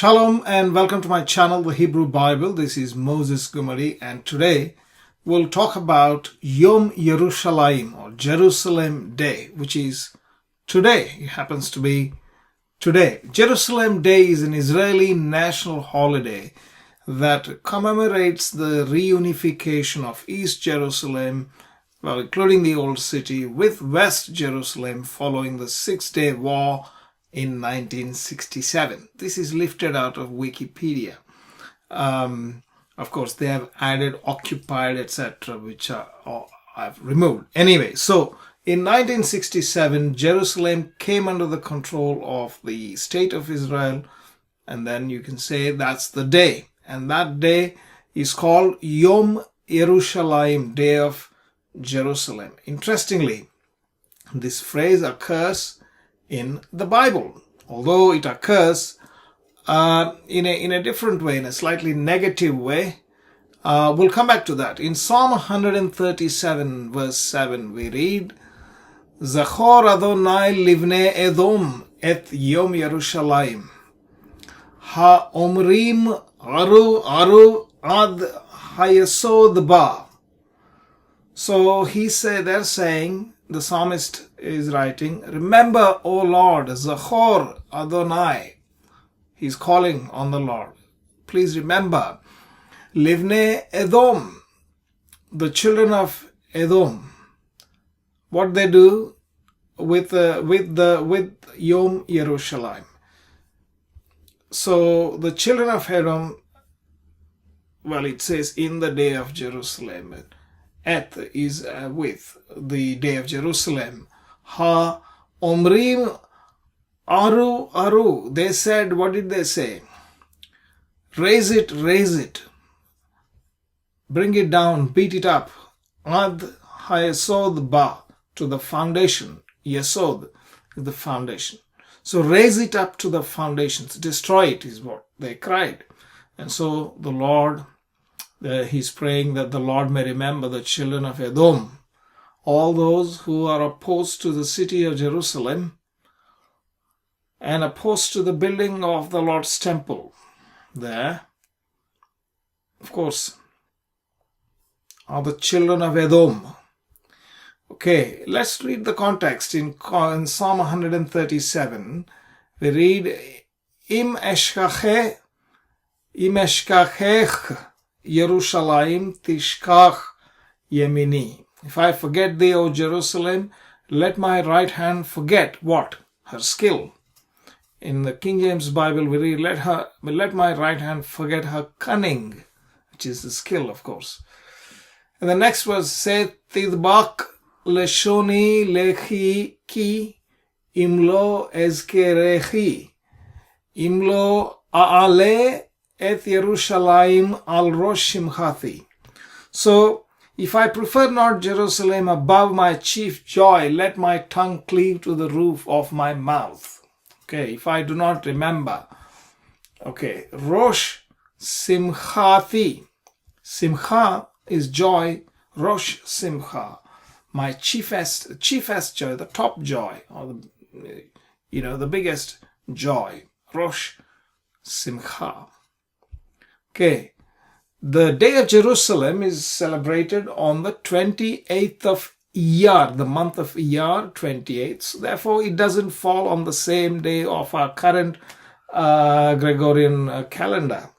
Shalom and welcome to my channel, The Hebrew Bible. This is Moses Gumari, and today we'll talk about Yom Yerushalayim or Jerusalem Day, which is today. It happens to be today. Jerusalem Day is an Israeli national holiday that commemorates the reunification of East Jerusalem, including the Old City, with West Jerusalem following the Six-Day War in 1967. This is lifted out of Wikipedia. Of course, they have added occupied, etc., which I've removed. Anyway, so in 1967, Jerusalem came under the control of the State of Israel, and then you can say that's the day. And that day is called Yom Yerushalayim, Day of Jerusalem. Interestingly, this phrase occurs in the Bible, although it occurs in a different way, in a slightly negative way. We'll come back to that. In Psalm 137 verse 7 we read, Zachor Adonai livnei Edom et Yom Yerushalayim ha-omrim aru aru ad hayesod ba. So they're saying, the psalmist is writing, remember, O Lord, Zachor Adonai. He's calling on the Lord. Please remember, Livnei Edom, the children of Edom, what they do with Yom Yerushalayim. So the children of Edom, it says in the day of Jerusalem. Et is with the day of Jerusalem. Ha omrim aru aru. They said, what did they say? Raise it, raise it. Bring it down, beat it up. Ad hayesod ba, to the foundation. Yesod is the foundation. So raise it up to the foundations. Destroy it is what they cried. And so the Lord, he's praying that the Lord may remember the children of Edom, all those who are opposed to the city of Jerusalem and opposed to the building of the Lord's temple there, of course, are the children of Edom. Okay, let's read the context. In Psalm 137, we read, Im eshkachech Yerushalayim tishkach yemini. If I forget thee, O Jerusalem, let my right hand forget what? Her skill. In the King James Bible we read, let my right hand forget her cunning, which is the skill, of course. And the next verse says, Tidbak leshoni lechi ki imlo ezkerechi imlo aale et Yerushalayim al rosh shimchati. So, if I prefer not Jerusalem above my chief joy, let my tongue cleave to the roof of my mouth. Okay, if I do not remember. Okay, rosh simchati. Simcha is joy. Rosh simcha, my chiefest joy, the top joy, or the biggest joy. Rosh simcha. Okay, the Day of Jerusalem is celebrated on the 28th of Iyar, the month of Iyar, 28th. So therefore, it doesn't fall on the same day of our current Gregorian calendar.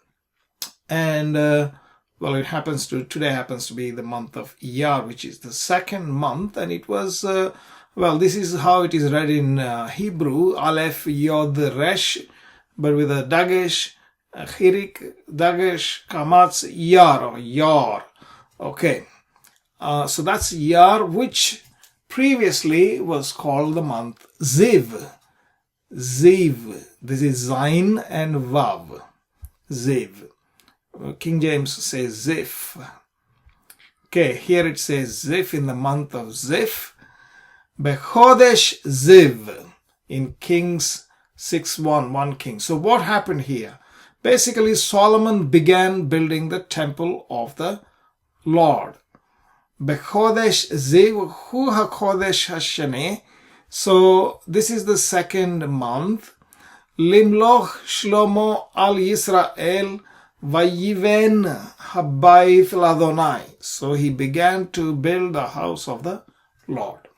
And, today happens to be the month of Iyar, which is the second month. And it was, this is how it is read in Hebrew, Aleph Yod Resh, but with a Dagesh, Chirik, Dagesh, Kamatz, Yar, or Yar. Okay. So that's Yar, which previously was called the month Ziv. Ziv. This is Zain and Vav. Ziv. King James says Zif. Okay, here it says Zif, in the month of Zif. Bechodesh Ziv, in Kings 6:1, 1 King. So what happened here? Basically, Solomon began building the temple of the Lord. Bechodesh Ziv, Hu HaKodesh HaShaneh. So this is the second month. Limloch Shlomo al Yisrael Vayiven Habayith Ladonai. So he began to build the house of the Lord.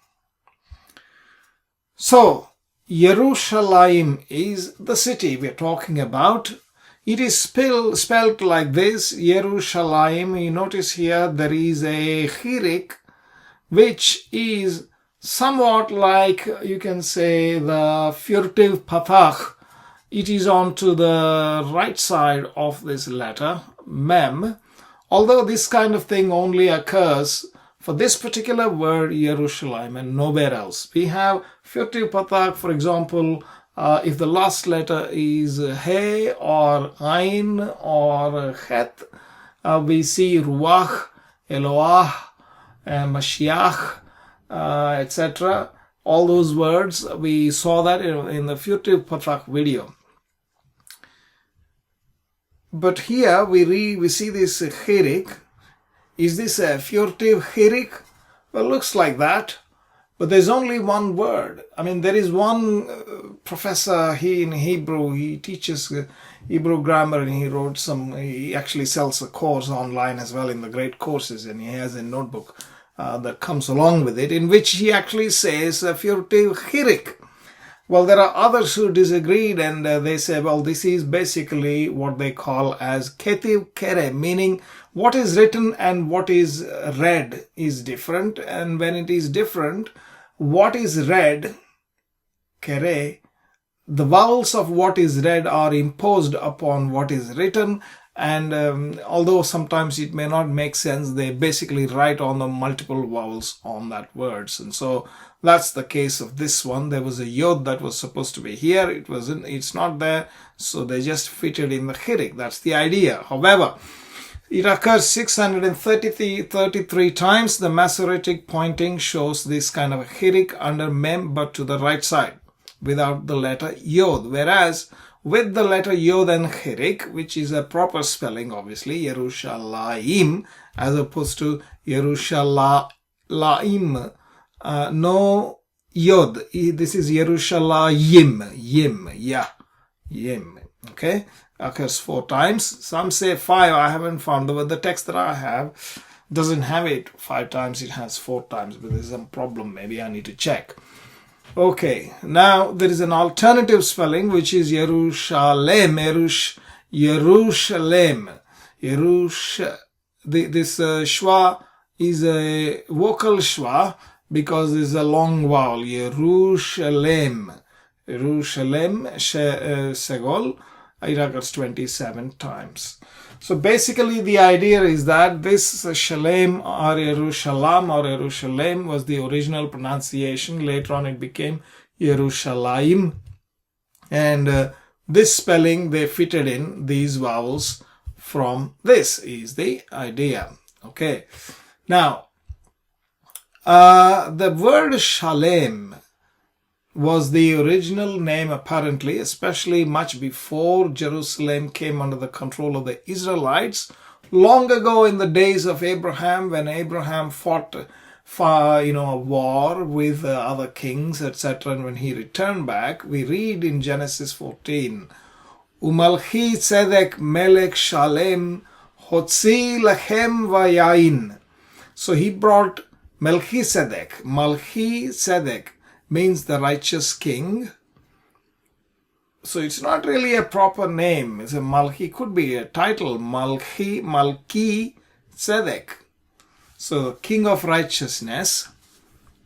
So Yerushalayim is the city we're talking about. It is spelled like this, Yerushalayim. You notice here there is a chirik, which is somewhat like, you can say, the furtive patach. It is onto the right side of this letter, mem, although this kind of thing only occurs for this particular word, Yerushalayim, and nowhere else. We have furtive patach, for example, if the last letter is he or ain or het, we see ruach, eloah, mashiach, etc. All those words, we saw that in the furtive patach video. But here we see this chirik. Is this a furtive chirik? Well, looks like that. But there's only one word. I mean, there is one professor, in Hebrew, he teaches Hebrew grammar, and he actually sells a course online as well in the great courses, and he has a notebook that comes along with it, in which he actually says furtive chirik. Well, there are others who disagreed, and they say, well, this is basically what they call as ketiv kere, meaning what is written and what is read is different. And when it is different, what is read, kere, the vowels of what is read are imposed upon what is written. And although sometimes it may not make sense, they basically write on the multiple vowels on that words. And so that's the case of this one. There was a yod that was supposed to be here. It's not there. So they just fitted in the chirik. That's the idea. However, it occurs 633 times. The Masoretic pointing shows this kind of a chirik under mem, but to the right side, without the letter yod. Whereas with the letter yod and chirik, which is a proper spelling, obviously, Yerushalayim, as opposed to Yerushalayim. No yod. This is Yerushalayim. Yim. Okay? Occurs 4 times. Some say 5. I haven't found the text that I have doesn't have it 5 times. It has 4 times, but there's some problem. Maybe I need to check. Okay, now there is an alternative spelling, which is Yerushalem. This shwa is a vocal shwa because it's a long vowel. Yerushalem segol. It occurs 27 times. So basically the idea is that this Shalem or Yerushalayim was the original pronunciation. Later on it became Yerushalayim. And this spelling, they fitted in these vowels from this is the idea. Okay. Now, the word Shalem was the original name apparently, especially much before Jerusalem came under the control of the Israelites. Long ago in the days of Abraham, when Abraham fought a war with other kings, etc. And when he returned back, we read in Genesis 14, Umalchi tzedek melech shalem hotzi lechem vayain. So he brought Melchizedek. Melchizedek means the righteous king. So it's not really a proper name. It's a Malchi, could be a title, Malchi Tzedek. So king of righteousness,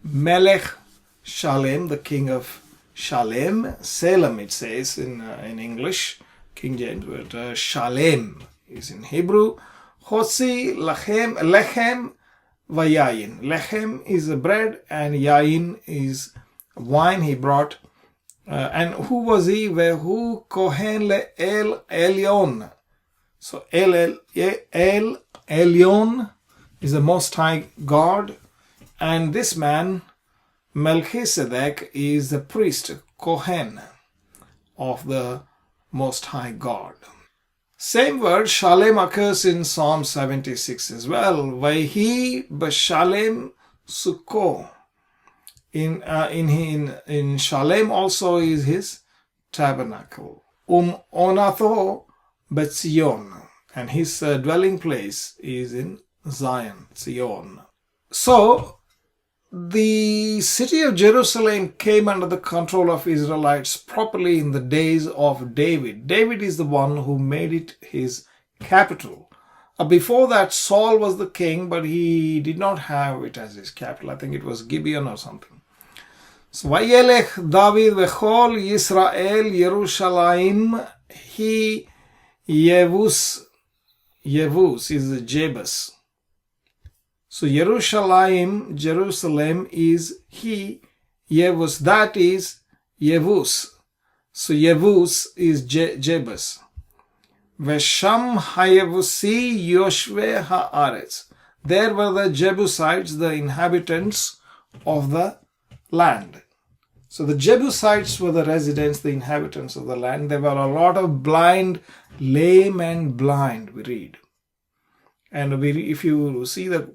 Melech Shalem, the king of Shalem, Salem it says in English, King James word, Shalem is in Hebrew. Hotzi lechem vayayin. Lechem is a bread and yayin is wine he brought. And who was he? Who Kohen le El Elyon. So El Elyon is the Most High God. And this man, Melchizedek, is the priest, Kohen, of the Most High God. Same word, Shalem, occurs in Psalm 76 as well. Vayhi b'Shalem Sukkot. In Shalem also is his tabernacle. Onatho Betzion, and his dwelling place is in Zion, Zion. So, the city of Jerusalem came under the control of Israelites properly in the days of David. David is the one who made it his capital. Before that, Saul was the king, but he did not have it as his capital. I think it was Gibeon or something. So, Vayelech David vechol Yisrael Yerushalayim he Yevus. Yevus is the Jebus. So Yerushalayim, Jerusalem is he, Yevus, that is Yevus. So Yevus is Jebus. Vesham hayevusi yoshve haaretz. There were the Jebusites, the inhabitants of the land. So the Jebusites were the residents, the inhabitants of the land. There were a lot of blind, lame and blind, we read. And if you see the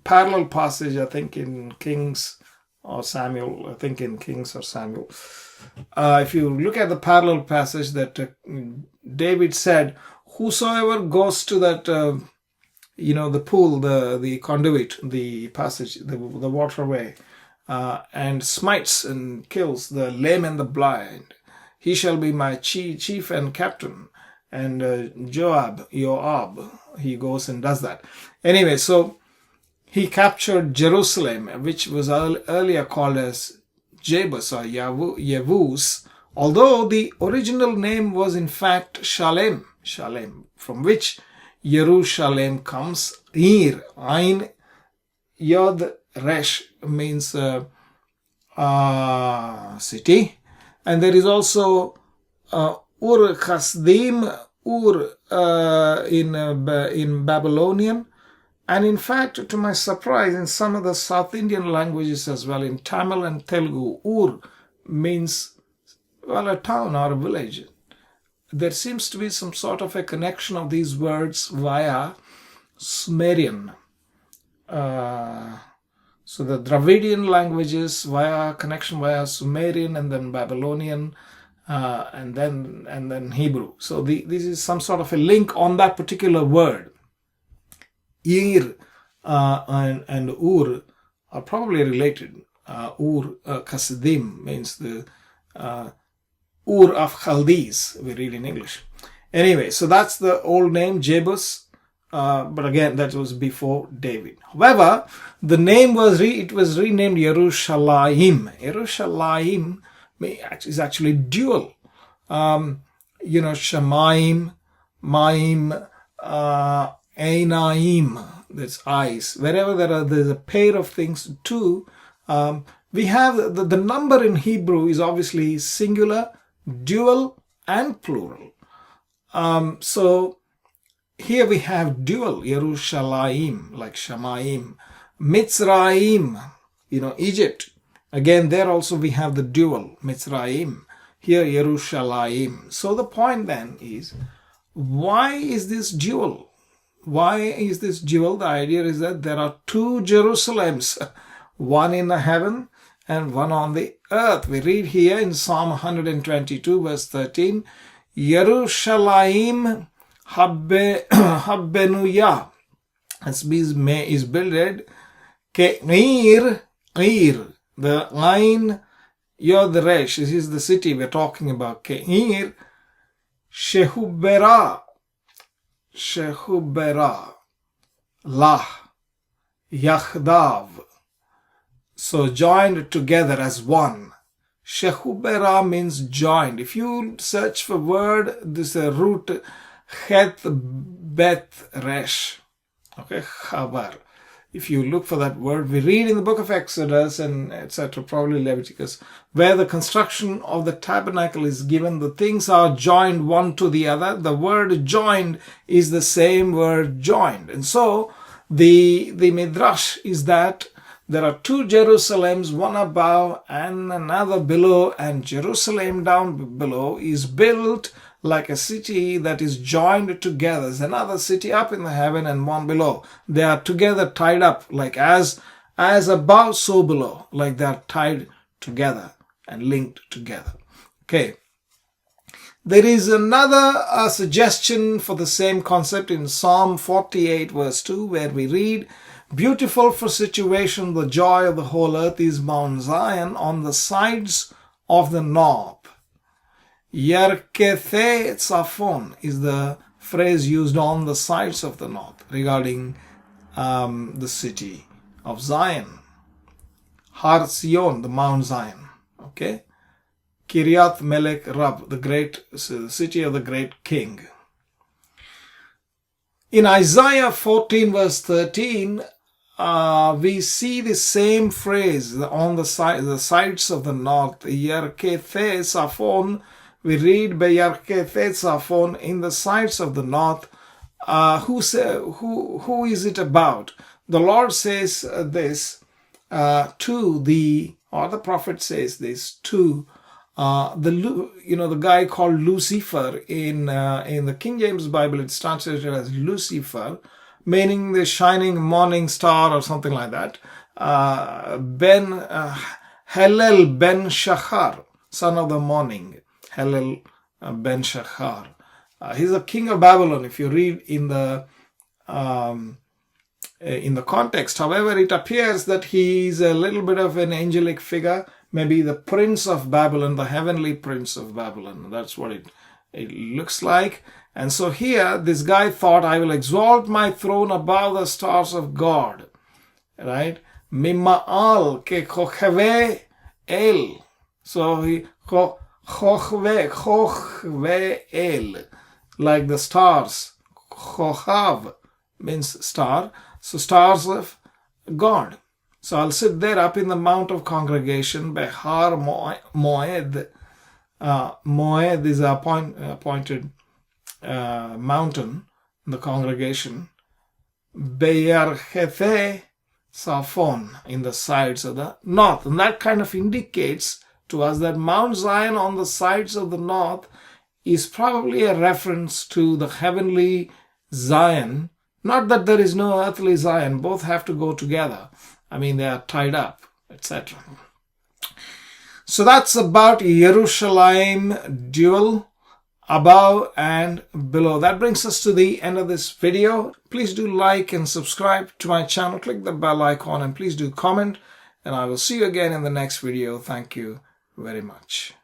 parallel passage, I think in Kings or Samuel, I think in Kings or Samuel, if you look at the parallel passage that David said, whosoever goes to that, the pool, the conduit, the passage, the waterway, and smites and kills the lame and the blind, he shall be my chief and captain. And Joab, he goes and does that. Anyway, so he captured Jerusalem, which was earlier called as Jebus or Yevus, although the original name was in fact Shalem, from which Yerushalayim comes. Ir, Ein, Yod, Resh means city. And there is also Ur Kasdim, in Babylonian, and in fact, to my surprise, in some of the South Indian languages as well, in Tamil and Telugu, Ur means, well, a town or a village. There seems to be some sort of a connection of these words via Sumerian. So the Dravidian languages connection via Sumerian and then Babylonian, and then Hebrew. So this is some sort of a link on that particular word. Ir and Ur are probably related. Ur Kasidim means the Ur of Chaldees, we read in English. Anyway, so that's the old name, Jebus. But again, that was before David. However, the name was renamed Yerushalayim. Yerushalayim is actually dual. Shemaim, Maim, Einaim, that's eyes. Wherever there's a pair of things too, we have the number in Hebrew is obviously singular, dual, and plural. So here we have dual, Yerushalayim, like Shemaim, Mitzrayim, Egypt. Again, there also we have the dual, Mitzrayim. Here, Yerushalayim. So the point then is, why is this dual? Why is this dual? The idea is that there are two Jerusalems, one in the heaven and one on the earth. We read here in Psalm 122 verse 13, Yerushalayim habbenuya. As is builded, Ke'ir, the Ein Yod Resh, this is the city we're talking about. Ke'ir Shehubera, Lah, Yachdav. So joined together as one. Shehubera means joined. If you search for word, this is a root Het Beth Resh. Okay, Chabar. If you look for that word, we read in the book of Exodus and etc., probably Leviticus, where the construction of the tabernacle is given, the things are joined one to the other. The word joined is the same word joined. And so the Midrash is that there are two Jerusalems, one above and another below, and Jerusalem down below is built like a city that is joined together. There's another city up in the heaven and one below. They are together, tied up, like as above, so below, like they are tied together and linked together. Okay. There is another suggestion for the same concept in Psalm 48 verse 2, where we read, "Beautiful for situation, the joy of the whole earth is Mount Zion on the sides of the north." Yerkethe Tzafon is the phrase used on the sides of the north regarding the city of Zion. Har Zion, the Mount Zion. Okay. Kiryat Melech Rab, the city of the great king. In Isaiah 14 verse 13, we see the same phrase on the sides of the north. Yerkethe Tzafon, we read Beyarkethe Tzafon, in the sides of the north. Who is it about? The Lord says this the prophet says this to the guy called Lucifer. In the King James Bible, it's translated as Lucifer, meaning the shining morning star or something like that. Hillel ben Shachar, son of the morning. Hillel ben Shachar. He's a king of Babylon. If you read in the context, however, it appears that he is a little bit of an angelic figure, maybe the prince of Babylon, the heavenly prince of Babylon. That's what it looks like. And so here, this guy thought, I will exalt my throne above the stars of God. Right? Mima'al ke chochve el. So he chochve el, like the stars. Chochav means star. So stars of God. So I'll sit there up in the mount of congregation, Behar Moed. Moed is an appointed mountain in the congregation. Beyarchethe Safon, in the sides of the north. And that kind of indicates to us that Mount Zion on the sides of the north is probably a reference to the heavenly Zion. Not that there is no earthly Zion. Both have to go together. I mean, they are tied up, etc. So that's about Yerushalayim dual, above and below. That brings us to the end of this video. Please do like and subscribe to my channel. Click the bell icon and please do comment. And I will see you again in the next video. Thank you very much.